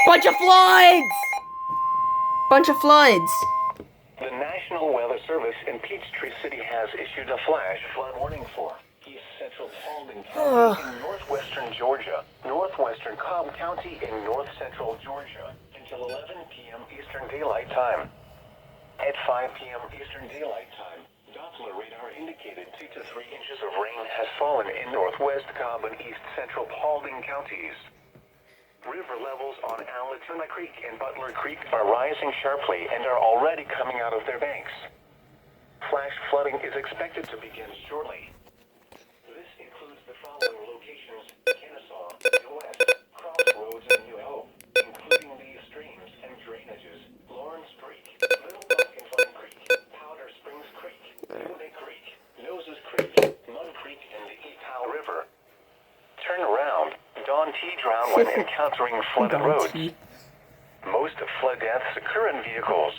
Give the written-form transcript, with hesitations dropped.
Bunch of floods! Bunch of floods. The National Weather Service in Peachtree City has issued a flash flood warning for East Central Paulding County in northwestern Georgia, northwestern Cobb County in north central Georgia until 11 p.m. Eastern Daylight Time. At 5 p.m. Eastern Daylight Time, Doppler radar indicated 2 to 3 inches of rain has fallen in northwest Cobb and east central Paulding counties. River levels on Allatoona Creek and Butler Creek are rising sharply and are already coming out of their banks. Flash flooding is expected to begin shortly. This includes the following locations: Kennesaw, West, Crossroads, and New Hope, including these streams and drainages: Lawrence Creek, Little Pumpkin Fun Creek, Powder Springs Creek, Luna Creek, Noses Creek, Mud Creek, and the Epow River. Turn around. Don T. drowned when encountering flooded roads. Most flood deaths occur in vehicles.